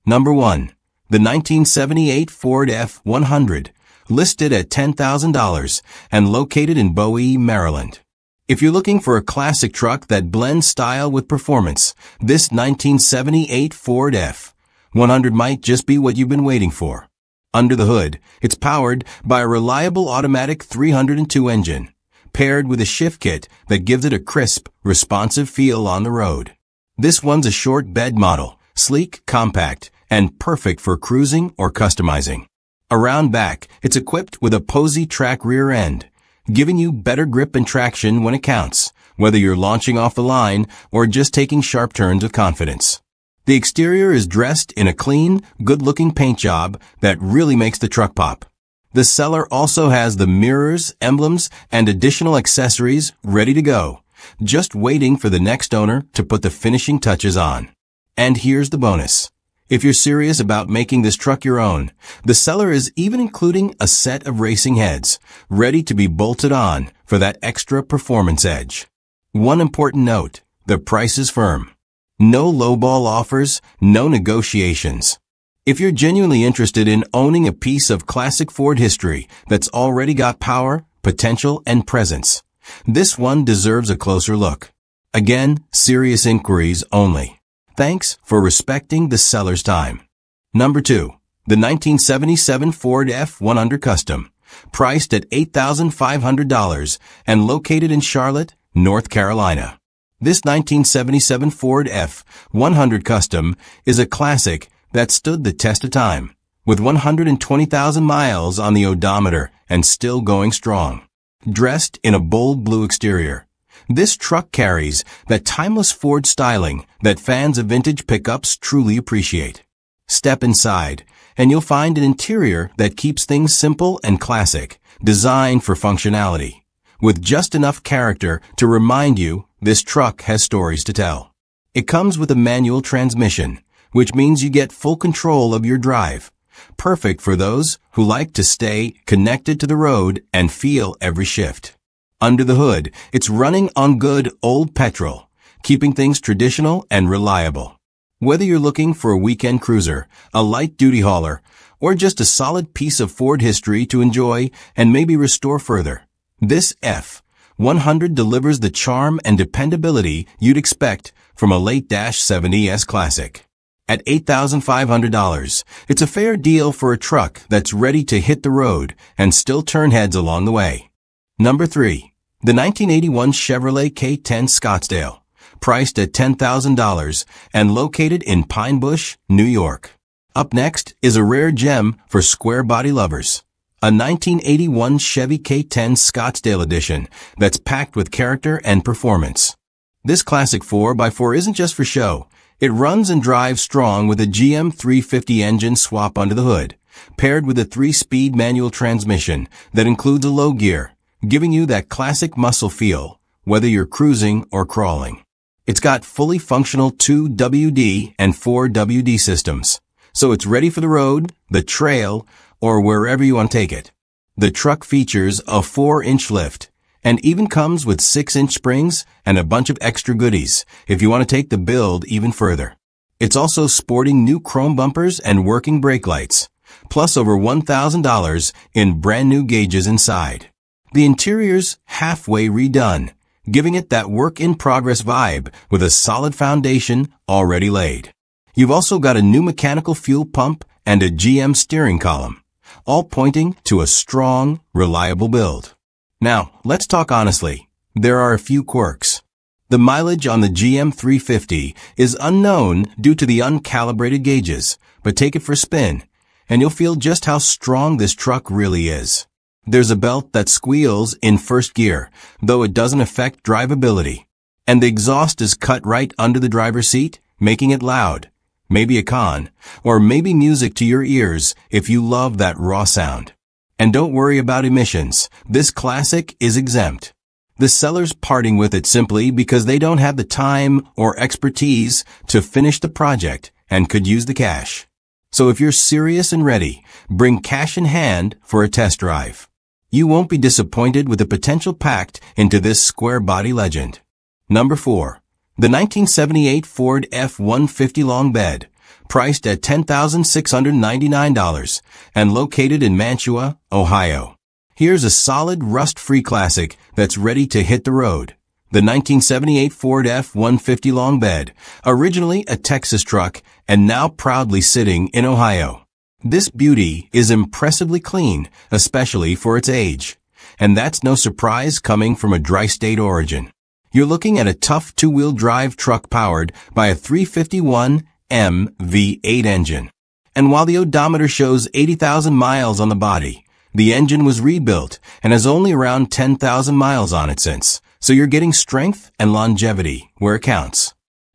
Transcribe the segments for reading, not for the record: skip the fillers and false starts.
Number 1. The 1978 Ford F-100, listed at $10,000 and located in Bowie, Maryland. If you're looking for a classic truck that blends style with performance, this 1978 Ford F-100 might just be what you've been waiting for. Under the hood, it's powered by a reliable automatic 302 engine, paired with a shift kit that gives it a crisp, responsive feel on the road. This one's a short bed model, sleek, compact, and perfect for cruising or customizing. Around back, it's equipped with a Posey track rear end, giving you better grip and traction when it counts, whether you're launching off the line or just taking sharp turns with confidence. The exterior is dressed in a clean, good-looking paint job that really makes the truck pop. The seller also has the mirrors, emblems, and additional accessories ready to go, just waiting for the next owner to put the finishing touches on. And here's the bonus. If you're serious about making this truck your own, the seller is even including a set of racing heads, ready to be bolted on for that extra performance edge. One important note, the price is firm. No lowball offers, no negotiations. If you're genuinely interested in owning a piece of classic Ford history that's already got power, potential, and presence, this one deserves a closer look. Again, serious inquiries only. Thanks for respecting the seller's time. Number 2. The 1977 Ford F-100 Custom, priced at $8,500 and located in Charlotte, North Carolina. This 1977 Ford F-100 Custom is a classic that stood the test of time, with 120,000 miles on the odometer and still going strong. Dressed in a bold blue exterior, this truck carries that timeless Ford styling that fans of vintage pickups truly appreciate. Step inside, and you'll find an interior that keeps things simple and classic, designed for functionality, with just enough character to remind you this truck has stories to tell. It comes with a manual transmission, which means you get full control of your drive, perfect for those who like to stay connected to the road and feel every shift. Under the hood, it's running on good old petrol, keeping things traditional and reliable. Whether you're looking for a weekend cruiser, a light-duty hauler, or just a solid piece of Ford history to enjoy and maybe restore further, this F-100 delivers the charm and dependability you'd expect from a late-70s classic. At $8,500, it's a fair deal for a truck that's ready to hit the road and still turn heads along the way. Number 3. The 1981 Chevrolet K10 Scottsdale, priced at $10,000 and located in Pine Bush, New York. Up next is a rare gem for square body lovers. A 1981 Chevy K10 Scottsdale edition that's packed with character and performance. This classic 4x4 isn't just for show. It runs and drives strong with a GM 350 engine swap under the hood, paired with a 3-speed manual transmission that includes a low gear, giving you that classic muscle feel, whether you're cruising or crawling. It's got fully functional 2WD and 4WD systems, so it's ready for the road, the trail, or wherever you want to take it. The truck features a 4-inch lift, and even comes with 6-inch springs and a bunch of extra goodies if you want to take the build even further. It's also sporting new chrome bumpers and working brake lights, plus over $1,000 in brand new gauges inside. The interior's halfway redone, giving it that work-in-progress vibe with a solid foundation already laid. You've also got a new mechanical fuel pump and a GM steering column, all pointing to a strong, reliable build. Now, let's talk honestly. There are a few quirks. The mileage on the GM 350 is unknown due to the uncalibrated gauges, but take it for a spin, and you'll feel just how strong this truck really is. There's a belt that squeals in first gear, though it doesn't affect drivability. And the exhaust is cut right under the driver's seat, making it loud. Maybe a con, or maybe music to your ears if you love that raw sound. And don't worry about emissions. This classic is exempt. The seller's parting with it simply because they don't have the time or expertise to finish the project and could use the cash. So if you're serious and ready, bring cash in hand for a test drive. You won't be disappointed with the potential packed into this square body legend. Number 4. The 1978 Ford F-150 Long Bed, priced at $10,699 and located in Mantua, Ohio. Here's a solid rust-free classic that's ready to hit the road. The 1978 Ford F-150 long bed, originally a Texas truck and now proudly sitting in Ohio. This beauty is impressively clean, especially for its age. And that's no surprise coming from a tri-state origin. You're looking at a tough two-wheel drive truck powered by a 351 V8 engine. And while the odometer shows 80,000 miles on the body, the engine was rebuilt and has only around 10,000 miles on it since. So you're getting strength and longevity where it counts.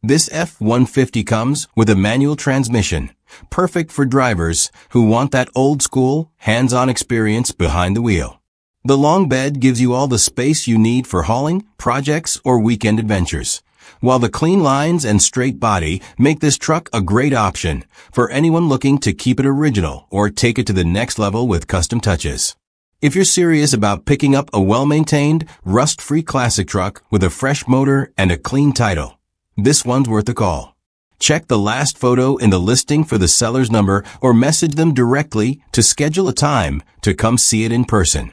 This F-150 comes with a manual transmission, perfect for drivers who want that old-school, hands-on experience behind the wheel. The long bed gives you all the space you need for hauling, projects, or weekend adventures, while the clean lines and straight body make this truck a great option for anyone looking to keep it original or take it to the next level with custom touches. If you're serious about picking up a well-maintained, rust-free classic truck with a fresh motor and a clean title, this one's worth a call. Check the last photo in the listing for the seller's number or message them directly to schedule a time to come see it in person.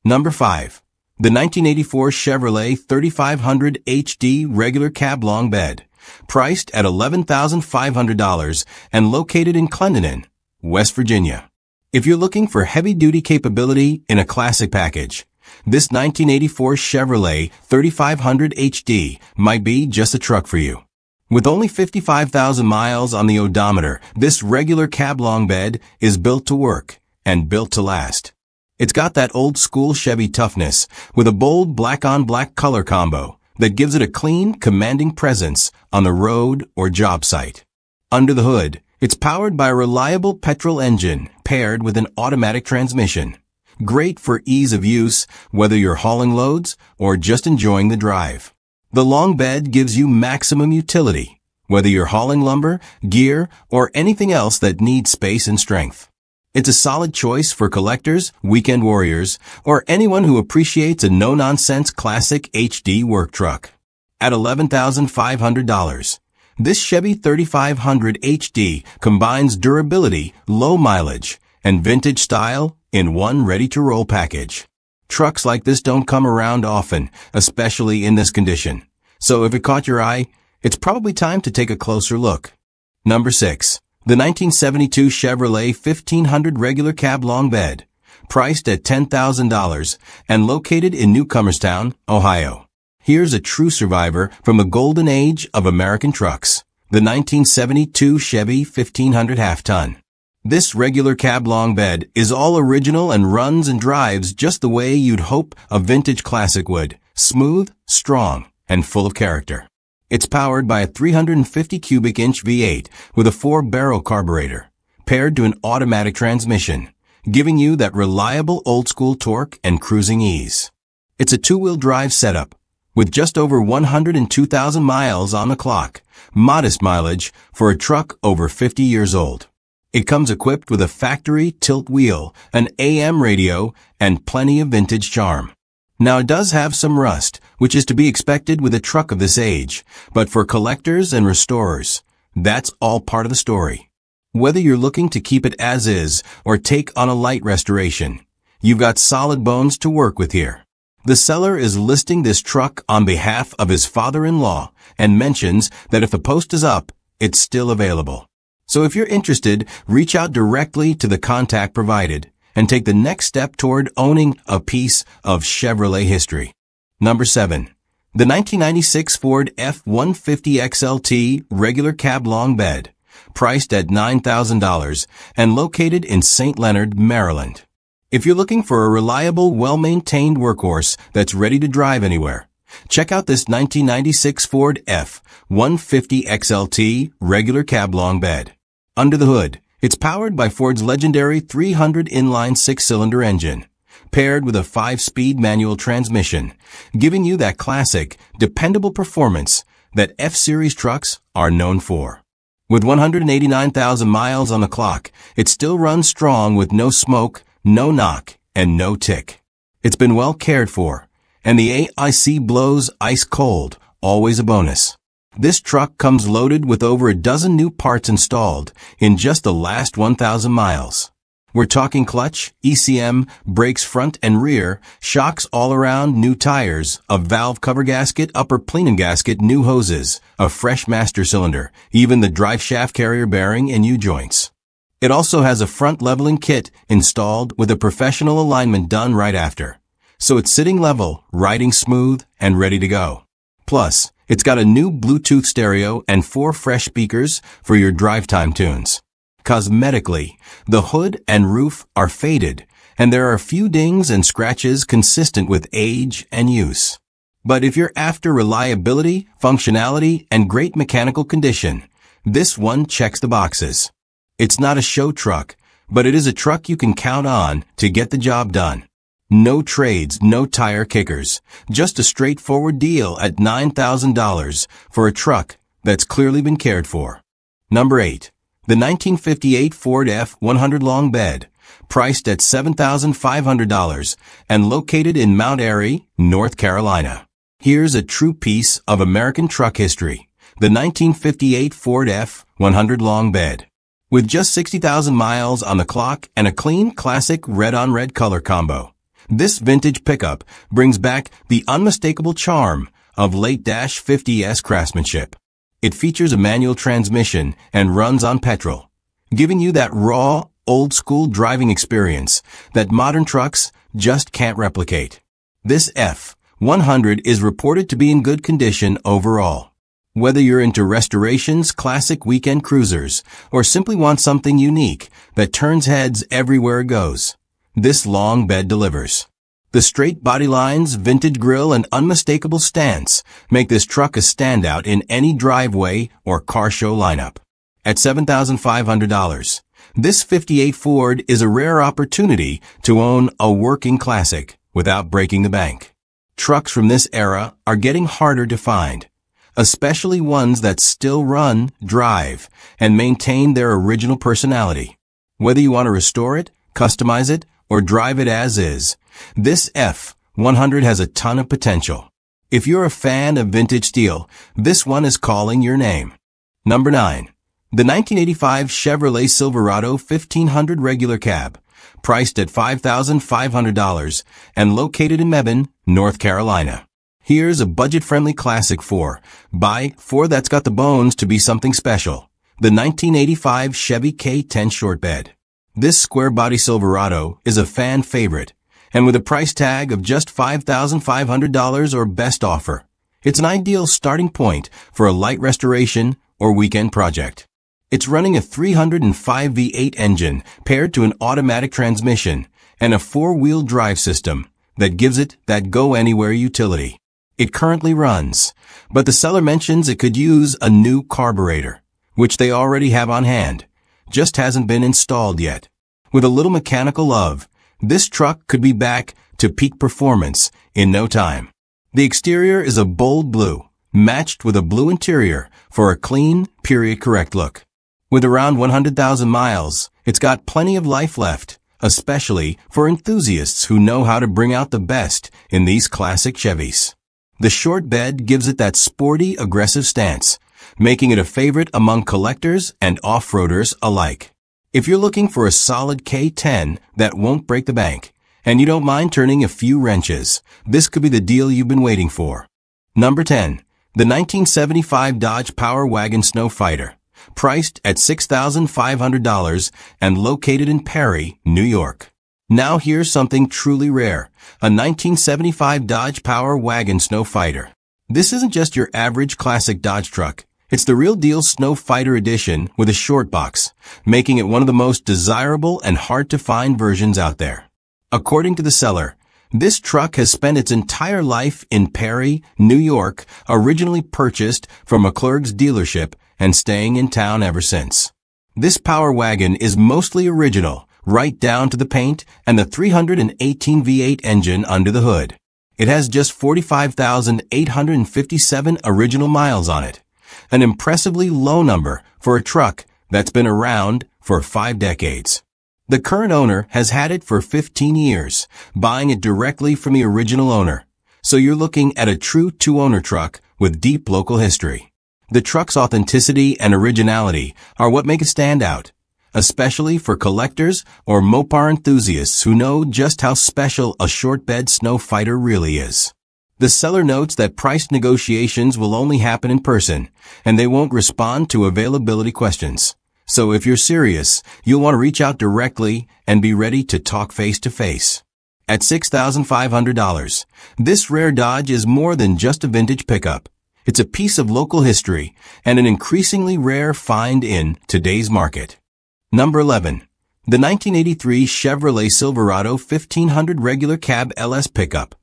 Number 5. The 1984 Chevrolet 3500 HD regular cab long bed, priced at $11,500 and located in Clendenin, West Virginia. If you're looking for heavy-duty capability in a classic package, this 1984 Chevrolet 3500 HD might be just a truck for you. With only 55,000 miles on the odometer, this regular cab long bed is built to work and built to last. It's got that old-school Chevy toughness with a bold black-on-black color combo that gives it a clean, commanding presence on the road or job site. Under the hood, it's powered by a reliable petrol engine paired with an automatic transmission. Great for ease of use, whether you're hauling loads or just enjoying the drive. The long bed gives you maximum utility, whether you're hauling lumber, gear, or anything else that needs space and strength. It's a solid choice for collectors, weekend warriors, or anyone who appreciates a no-nonsense classic HD work truck. At $11,500, this Chevy 3500 HD combines durability, low mileage, and vintage style in one ready-to-roll package. Trucks like this don't come around often, especially in this condition. So if it caught your eye, it's probably time to take a closer look. Number 6. The 1972 Chevrolet 1500 regular cab long bed, priced at $10,000 and located in Newcomerstown, Ohio. Here's a true survivor from the golden age of American trucks, the 1972 Chevy 1500 half-ton. This regular cab long bed is all original and runs and drives just the way you'd hope a vintage classic would, smooth, strong, and full of character. It's powered by a 350 cubic inch V8 with a 4-barrel carburetor, paired to an automatic transmission, giving you that reliable old-school torque and cruising ease. It's a two-wheel drive setup, with just over 102,000 miles on the clock, modest mileage for a truck over 50 years old. It comes equipped with a factory tilt wheel, an AM radio, and plenty of vintage charm. Now it does have some rust, which is to be expected with a truck of this age, but for collectors and restorers, that's all part of the story. Whether you're looking to keep it as is or take on a light restoration, you've got solid bones to work with here. The seller is listing this truck on behalf of his father-in-law and mentions that if the post is up, it's still available. So if you're interested, reach out directly to the contact provided and take the next step toward owning a piece of Chevrolet history. Number 7. The 1996 Ford F-150 XLT regular cab long bed, priced at $9,000 and located in St. Leonard, Maryland. If you're looking for a reliable, well-maintained workhorse that's ready to drive anywhere, check out this 1996 Ford F-150 XLT regular cab long bed. Under the hood, it's powered by Ford's legendary 300 inline 6-cylinder engine, paired with a 5-speed manual transmission, giving you that classic, dependable performance that F-Series trucks are known for. With 189,000 miles on the clock, it still runs strong with no smoke, no knock, and no tick. It's been well cared for, and the AIC blows ice cold, always a bonus. This truck comes loaded with over a dozen new parts installed in just the last 1,000 miles. We're talking clutch, ECM, brakes front and rear, shocks all around, new tires, a valve cover gasket, upper plenum gasket, new hoses, a fresh master cylinder, even the drive shaft carrier bearing and U-joints. It also has a front leveling kit installed with a professional alignment done right after. So it's sitting level, riding smooth, and ready to go. Plus, it's got a new Bluetooth stereo and 4 fresh speakers for your drive time tunes. Cosmetically, the hood and roof are faded, and there are a few dings and scratches consistent with age and use. But if you're after reliability, functionality, and great mechanical condition, this one checks the boxes. It's not a show truck, but it is a truck you can count on to get the job done. No trades, no tire kickers, just a straightforward deal at $9,000 for a truck that's clearly been cared for. Number 8. The 1958 Ford F-100 long bed, priced at $7,500 and located in Mount Airy, North Carolina. Here's a true piece of American truck history, the 1958 Ford F-100 long bed. With just 60,000 miles on the clock and a clean, classic red-on-red color combo, this vintage pickup brings back the unmistakable charm of late-50s craftsmanship. It features a manual transmission and runs on petrol, giving you that raw, old-school driving experience that modern trucks just can't replicate. This F-100 is reported to be in good condition overall. Whether you're into restorations, classic weekend cruisers, or simply want something unique that turns heads everywhere it goes, this long bed delivers. The straight body lines, vintage grille, and unmistakable stance make this truck a standout in any driveway or car show lineup. At $7,500, this 58 Ford is a rare opportunity to own a working classic without breaking the bank. Trucks from this era are getting harder to find, especially ones that still run, drive, and maintain their original personality. Whether you want to restore it, customize it, or drive it as is, this F-100 has a ton of potential. If you're a fan of vintage steel, this one is calling your name. Number 9. The 1985 Chevrolet Silverado 1500 regular cab, priced at $5,500 and located in Mebane, North Carolina. Here's a budget-friendly classic Ford that's got the bones to be something special. The 1985 Chevy K10 short bed. This square-body Silverado is a fan favorite, and with a price tag of just $5,500 or best offer, it's an ideal starting point for a light restoration or weekend project. It's running a 305 V8 engine paired to an automatic transmission and a 4-wheel drive system that gives it that go-anywhere utility. It currently runs, but the seller mentions it could use a new carburetor, which they already have on hand, just hasn't been installed yet. With a little mechanical love, this truck could be back to peak performance in no time. The exterior is a bold blue, matched with a blue interior for a clean, period-correct look. With around 100,000 miles, it's got plenty of life left, especially for enthusiasts who know how to bring out the best in these classic Chevys. The short bed gives it that sporty, aggressive stance, making it a favorite among collectors and off-roaders alike. If you're looking for a solid K10 that won't break the bank, and you don't mind turning a few wrenches, this could be the deal you've been waiting for. Number 10. The 1975 Dodge Power Wagon Snow Fighter, priced at $6,500 and located in Perry, New York. Now here's something truly rare, a 1975 Dodge Power Wagon Snow Fighter. This isn't just your average classic Dodge truck. It's the real deal Snow Fighter edition with a short box, making it one of the most desirable and hard-to-find versions out there. According to the seller, this truck has spent its entire life in Perry, New York, originally purchased from McClurg's dealership and staying in town ever since. This power wagon is mostly original, right down to the paint and the 318 V8 engine under the hood. It has just 45,857 original miles on it, an impressively low number for a truck that's been around for 5 decades. The current owner has had it for 15 years, buying it directly from the original owner, so you're looking at a true two-owner truck with deep local history. The truck's authenticity and originality are what make it stand out, especially for collectors or Mopar enthusiasts who know just how special a short bed snow fighter really is. The seller notes that price negotiations will only happen in person, and they won't respond to availability questions. So if you're serious, you'll want to reach out directly and be ready to talk face to face. At $6,500, this rare Dodge is more than just a vintage pickup. It's a piece of local history and an increasingly rare find in today's market. Number 11. The 1983 Chevrolet Silverado 1500 regular cab LS pickup,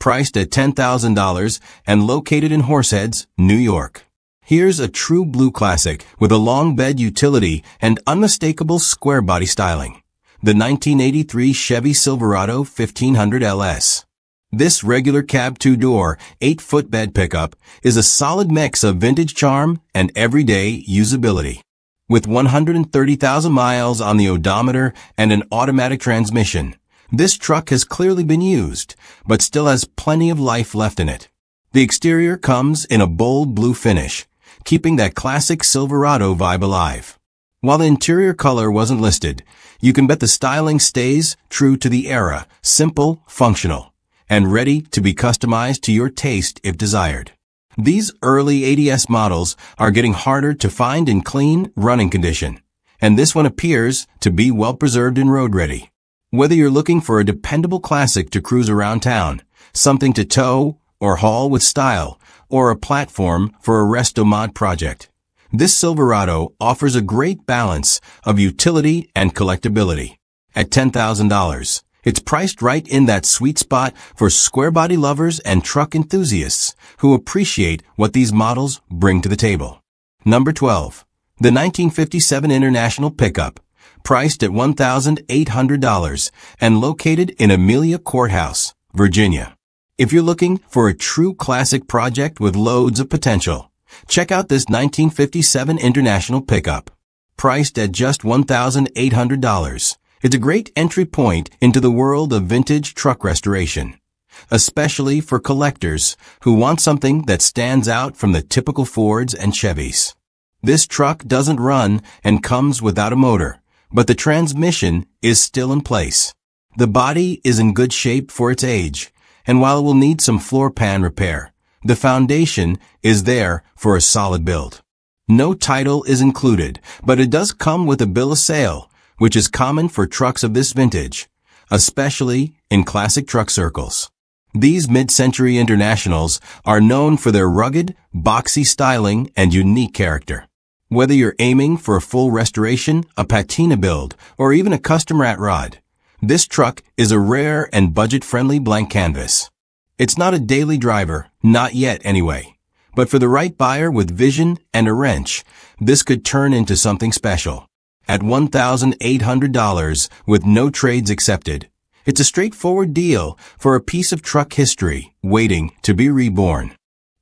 priced at $10,000 and located in Horseheads, New York. Here's a true blue classic with a long bed utility and unmistakable square body styling. The 1983 Chevy Silverado 1500 LS. This regular cab two-door, 8-foot bed pickup is a solid mix of vintage charm and everyday usability. With 130,000 miles on the odometer and an automatic transmission, this truck has clearly been used, but still has plenty of life left in it. The exterior comes in a bold blue finish, keeping that classic Silverado vibe alive. While the interior color wasn't listed, you can bet the styling stays true to the era, simple, functional, and ready to be customized to your taste if desired. These early ADS models are getting harder to find in clean, running condition, and this one appears to be well preserved and road ready. Whether you're looking for a dependable classic to cruise around town, something to tow or haul with style, or a platform for a resto mod project, this Silverado offers a great balance of utility and collectability. At $10,000, it's priced right in that sweet spot for square body lovers and truck enthusiasts who appreciate what these models bring to the table. Number 12. The 1957 International Pickup, priced at $1,800 and located in Amelia Courthouse, Virginia. If you're looking for a true classic project with loads of potential, check out this 1957 International Pickup. Priced at just $1,800, it's a great entry point into the world of vintage truck restoration, especially for collectors who want something that stands out from the typical Fords and Chevys. This truck doesn't run and comes without a motor, but the transmission is still in place. The body is in good shape for its age, and while it will need some floor pan repair, the foundation is there for a solid build. No title is included, but it does come with a bill of sale, which is common for trucks of this vintage, especially in classic truck circles. These mid-century Internationals are known for their rugged, boxy styling and unique character. Whether you're aiming for a full restoration, a patina build, or even a custom rat rod, this truck is a rare and budget-friendly blank canvas. It's not a daily driver, not yet anyway, but for the right buyer with vision and a wrench, this could turn into something special. At $1,800 with no trades accepted, it's a straightforward deal for a piece of truck history waiting to be reborn.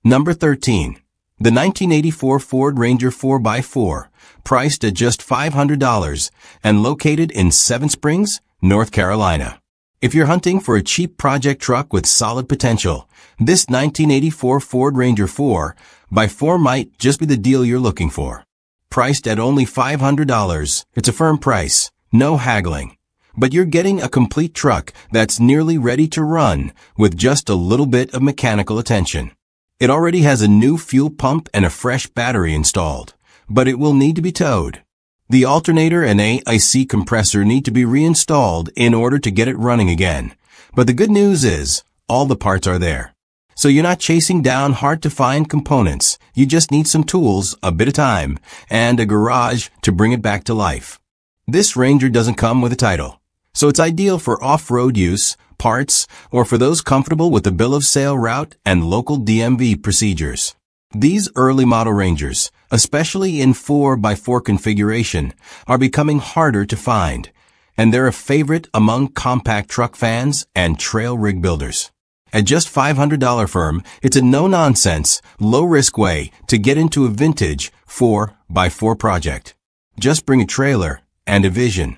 Number 13. The 1984 Ford Ranger 4x4, priced at just $500 and located in Seven Springs, North Carolina. If you're hunting for a cheap project truck with solid potential, this 1984 Ford Ranger 4x4 might just be the deal you're looking for. Priced at only $500, it's a firm price, no haggling. But you're getting a complete truck that's nearly ready to run with just a little bit of mechanical attention. It already has a new fuel pump and a fresh battery installed, but it will need to be towed. The alternator and AC compressor need to be reinstalled in order to get it running again. But the good news is, all the parts are there. So you're not chasing down hard-to-find components. You just need some tools, a bit of time, and a garage to bring it back to life. This Ranger doesn't come with a title, so it's ideal for off-road use, parts, or for those comfortable with the bill of sale route and local DMV procedures. These early model Rangers, especially in 4x4 configuration, are becoming harder to find, and they're a favorite among compact truck fans and trail rig builders. At just $500 firm, it's a no-nonsense, low-risk way to get into a vintage 4x4 project. Just bring a trailer and a vision.